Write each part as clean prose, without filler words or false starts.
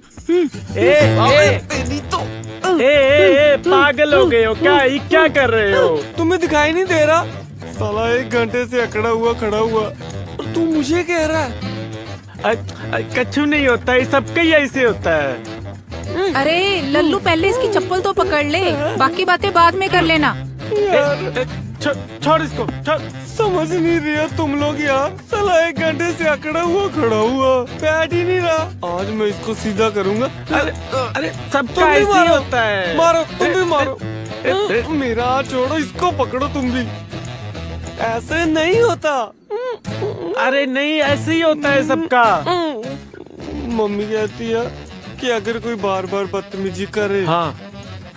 तेरी तो पागल हो गए हो क्या? ये क्या कर रहे हो? तुम्हें दिखाई नहीं दे रहा? साला 1 घंटे से अकड़ा हुआ खड़ा हुआ और तू मुझे कह रहा है? कछु नहीं होता, ये सबका ही ऐसे होता है। अरे लल्लू, पहले इसकी चप्पल तो पकड़ ले, बाकी बातें बाद में कर लेना। यार छोड़ इसको, छोड़। समझ नहीं रही हो तुम लोग यार। साला 1 घंटे से अकड़ा हुआ खड़ा हुआ, बैठ ही नहीं रहा। आज मैं इसको सीधा करूंगा। अरे तुम सबका भी ऐसे ही मारो, होता है। मारो तुम भी मारो। मेरा हाथ छोड़ो, इसको पकड़ो तुम भी। ऐसे नहीं होता। अरे नहीं, ऐसे ही होता है सबका। मम्मी कहती है कि अगर कोई बार बार बदतमीजी करे, हाँ,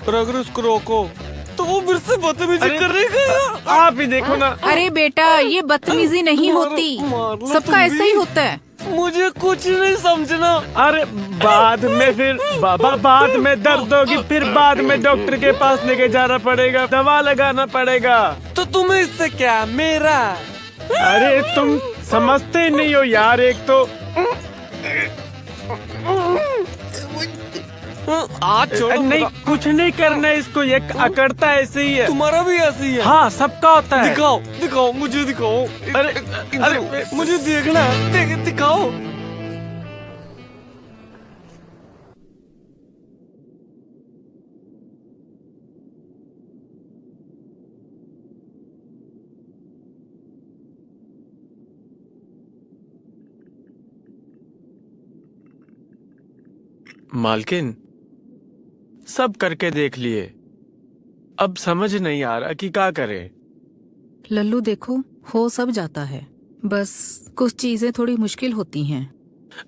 और अगर उसको रोको तो वो फिर से बदतमीजी करेगा। आप ही देखो ना। अरे बेटा, ये बदतमीजी नहीं होती, मार लो सबका तुम ऐसा भी। ही होता है। मुझे कुछ नहीं समझना। अरे बाद में फिर बाबा, बाद में दर्द होगी, फिर बाद में डॉक्टर के पास लेके जाना पड़ेगा, दवा लगाना पड़ेगा। तो तुम्हें इससे क्या मेरा? अरे तुम समझते नहीं हो यार। एक तो आज छोड़ो। नहीं, कुछ नहीं करना है इसको, ये अकड़ता ऐसे ही है। तुम्हारा भी ऐसे ही है। हाँ, सबका होता है। दिखाओ दिखाओ, मुझे दिखाओ। अरे मुझे देखना है, दिखाओ। मालकिन, सब करके देख लिए, अब समझ नहीं आ रहा कि क्या करे। लल्लू देखो, हो सब जाता है, बस कुछ चीजें थोड़ी मुश्किल होती हैं।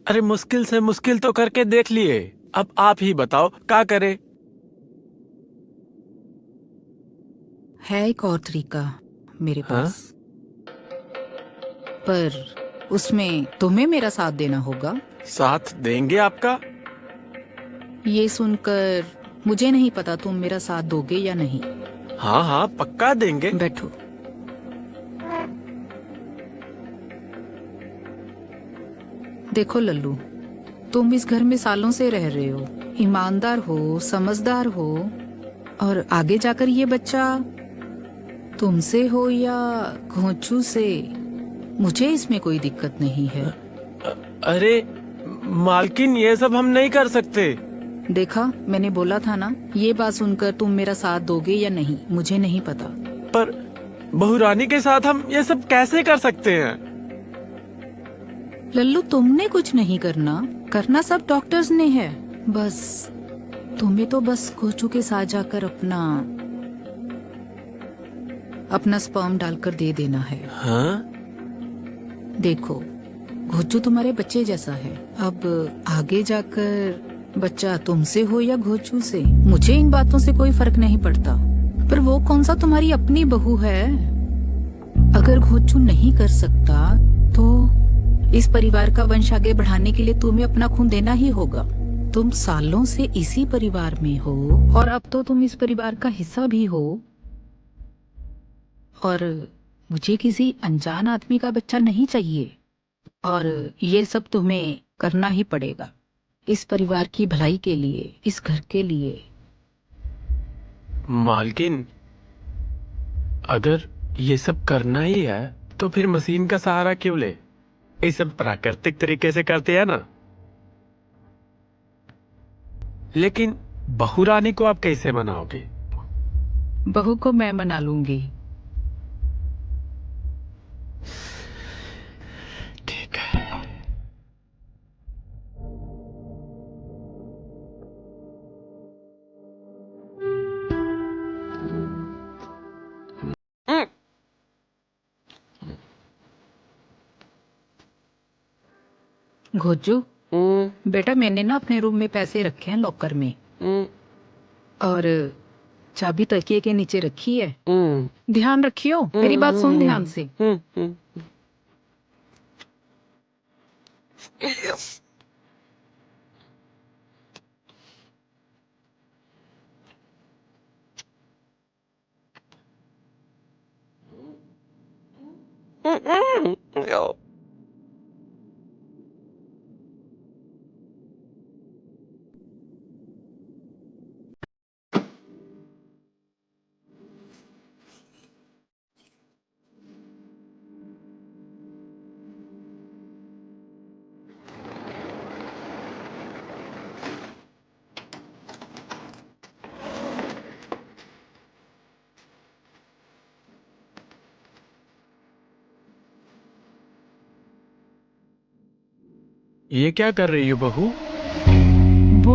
अरे मुश्किल से मुश्किल तो करके देख लिए, अब आप ही बताओ क्या करे। है एक और तरीका मेरे पास, पर उसमें तुम्हें मेरा साथ देना होगा। साथ देंगे आपका? ये सुनकर मुझे नहीं पता तुम मेरा साथ दोगे या नहीं। हाँ हाँ, पक्का देंगे। बैठो। देखो लल्लू, तुम इस घर में सालों से रह रहे हो, ईमानदार हो, समझदार हो, और आगे जाकर ये बच्चा तुमसे हो या घोंचू से, मुझे इसमें कोई दिक्कत नहीं है। अरे मालकिन, ये सब हम नहीं कर सकते। देखा, मैंने बोला था ना, ये बात सुनकर तुम मेरा साथ दोगे या नहीं मुझे नहीं पता। पर बहुरानी के साथ हम ये सब कैसे कर सकते हैं? लल्लू, तुमने कुछ नहीं करना, करना सब डॉक्टर्स ने है। बस तुम्हें तो बस कोचू के साथ जाकर अपना स्पर्म डालकर दे देना है। हाँ? देखो, घोचू तुम्हारे बच्चे जैसा है, अब आगे जाकर बच्चा तुमसे हो या घोचू से, मुझे इन बातों से कोई फर्क नहीं पड़ता, पर वो कौन सा तुम्हारी अपनी बहू है। अगर घोचू नहीं कर सकता तो इस परिवार का वंश आगे बढ़ाने के लिए तुम्हें अपना खून देना ही होगा। तुम सालों से इसी परिवार में हो और अब तो तुम इस परिवार का हिस्सा भी हो, और मुझे किसी अनजान आदमी का बच्चा नहीं चाहिए, और ये सब तुम्हें करना ही पड़ेगा इस परिवार की भलाई के लिए, इस घर के लिए। मालकिन, अगर ये सब करना ही है तो फिर मशीन का सहारा क्यों ले? ये सब प्राकृतिक तरीके से करते हैं ना। लेकिन बहुरानी को आप कैसे मनाओगे? बहू को मैं मना लूंगी। ठीक है। घोचू, बेटा मैंने ना अपने रूम में पैसे रखे हैं लॉकर में, और चाबी तकिए के नीचे रखी है। ध्यान रखियो, मेरी बात सुन ध्यान से। ये क्या कर रही हो बहू? वो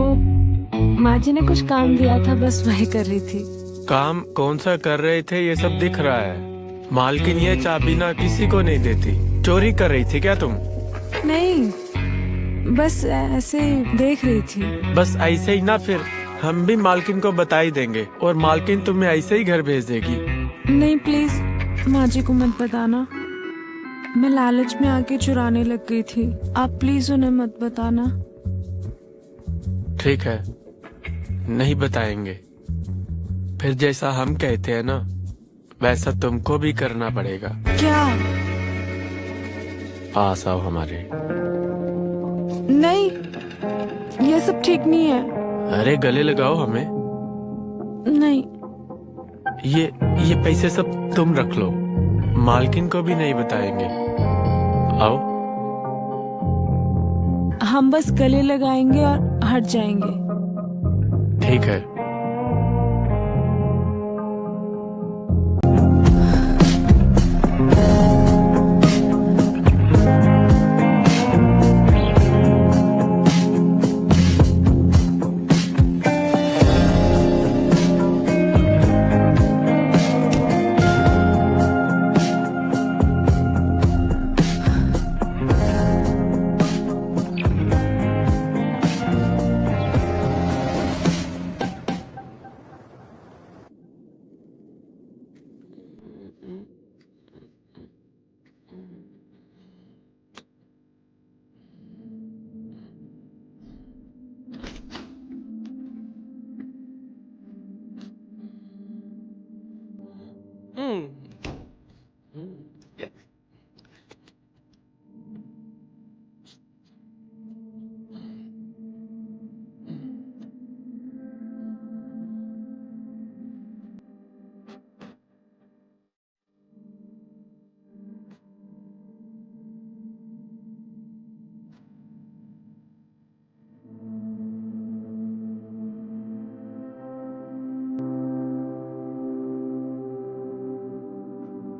माँ जी ने कुछ काम दिया था, बस वही कर रही थी। काम कौन सा कर रहे थे ये सब दिख रहा है। मालकिन ये चाबी ना किसी को नहीं देती। चोरी कर रही थी क्या तुम? नहीं, बस ऐसे देख रही थी। बस ऐसे ही ना, फिर हम भी मालकिन को बता ही देंगे और मालकिन तुम्हें ऐसे ही घर भेज देगी। नहीं प्लीज माँ जी को मत बताना। मैं लालच में आके चुराने लग गई थी। आप प्लीज उन्हें मत बताना। ठीक है, नहीं बताएंगे। फिर जैसा हम कहते हैं ना, वैसा तुमको भी करना पड़ेगा। क्या? पास आओ हमारे। नहीं, ये सब ठीक नहीं है। अरे गले लगाओ हमें। नहीं। ये पैसे सब तुम रख लो, मालकिन को भी नहीं बताएंगे। आओ। हम बस गले लगाएंगे और हट जाएंगे। ठीक है।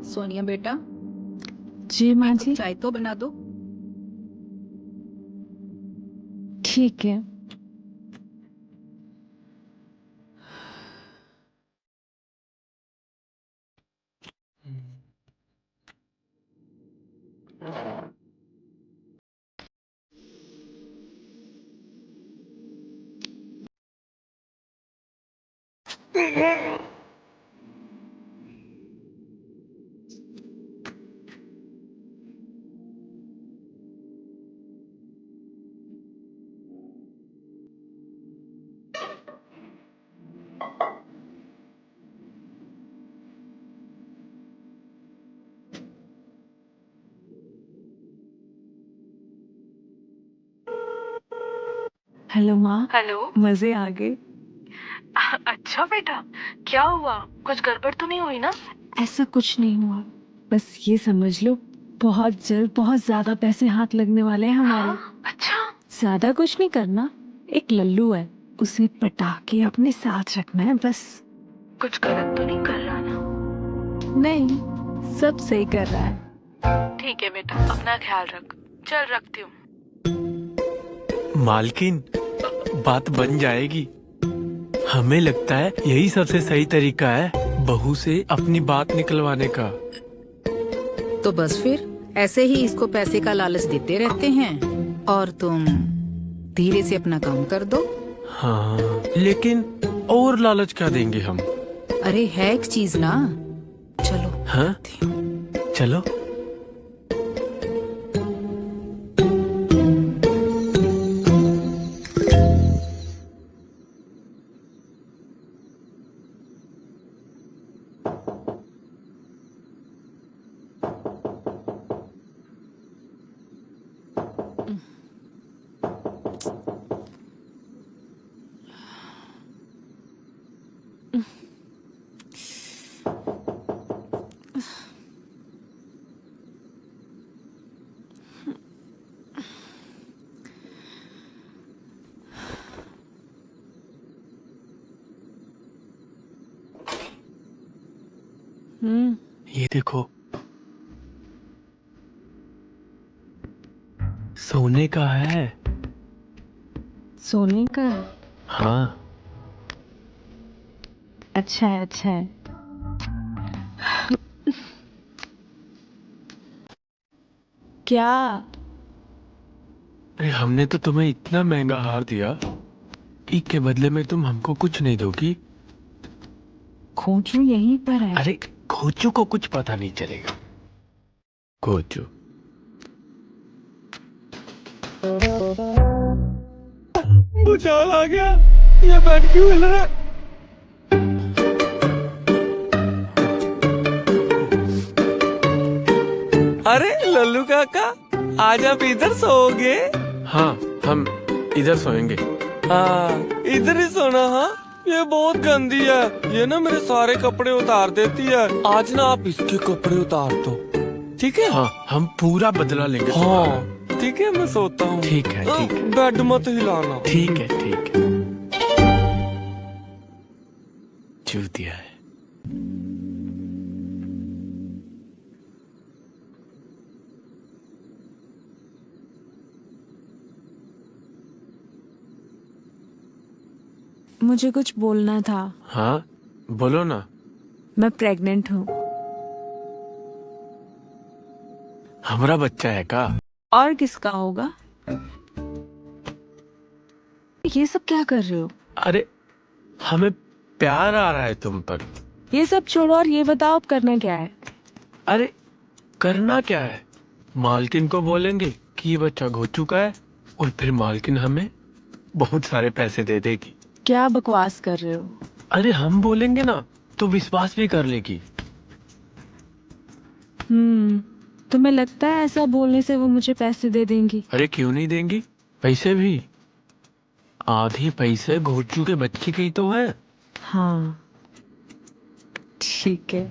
सोनिया बेटा, जी माँ जी। चाय तो बना दो। ठीक है। हेलो माँ। हेलो। मजे आ गए। अच्छा बेटा, क्या हुआ? कुछ गड़बड़ तो नहीं हुई ना? ऐसा कुछ नहीं हुआ, बस ये समझ लो बहुत जल्द बहुत ज्यादा पैसे हाथ लगने वाले हैं हमारे। अच्छा। ज्यादा कुछ नहीं करना, एक लल्लू है, उसे पटा के अपने साथ रखना है बस। कुछ गलत तो नहीं कर रहा ना? नहीं, सब सही कर रहा है। ठीक है बेटा, अपना ख्याल रख। चल रखती हूँ। मालकिन, बात बन जाएगी। हमें लगता है यही सबसे सही तरीका है बहू से अपनी बात निकलवाने का। तो बस फिर ऐसे ही इसको पैसे का लालच देते रहते हैं और तुम धीरे से अपना काम कर दो। हाँ, लेकिन और लालच क्या देंगे हम? अरे है एक चीज ना, चलो। हाँ, चलो। ये देखो, सोने का है। सोने का? हाँ। अच्छा है, अच्छा है। क्या? अरे हमने तो तुम्हें इतना महंगा हार दिया, के बदले में तुम हमको कुछ नहीं दोगी? खोजू यहीं पर है। अरे खोचू को कुछ पता नहीं चलेगा। खोचू भूचाल आ गया, ये बेड क्यों हिल रहा है? अरे लल्लू काका, आज आप इधर सोओगे? हाँ, हम इधर सोएंगे। हाँ, इधर ही सोना। हाँ, ये बहुत गंदी है, ये ना मेरे सारे कपड़े उतार देती है। आज ना आप इसके कपड़े उतार दो, ठीक है? हाँ, हम पूरा बदला लेंगे। हाँ ठीक है, मैं सोता हूँ। ठीक है, ठीक है। बेड मत हिलाना। ठीक है, ठीक है। चूतिया है। मुझे कुछ बोलना था। हाँ, बोलो ना। मैं प्रेग्नेंट हूँ। हमारा बच्चा है का? और किसका होगा? ये सब क्या कर रहे हो? अरे हमें प्यार आ रहा है तुम पर। ये सब छोड़ो और ये बताओ अब करना क्या है? अरे करना क्या है, मालकिन को बोलेंगे कि ये बच्चा हो चुका है और फिर मालकिन हमें बहुत सारे पैसे दे देगी। क्या बकवास कर रहे हो? अरे हम बोलेंगे ना तो विश्वास भी कर लेगी। तुम्हें लगता है ऐसा बोलने से वो मुझे पैसे दे देंगी? अरे क्यों नहीं देंगी, पैसे भी आधे पैसे घोचू के बच्चे के ही तो है। हाँ ठीक है।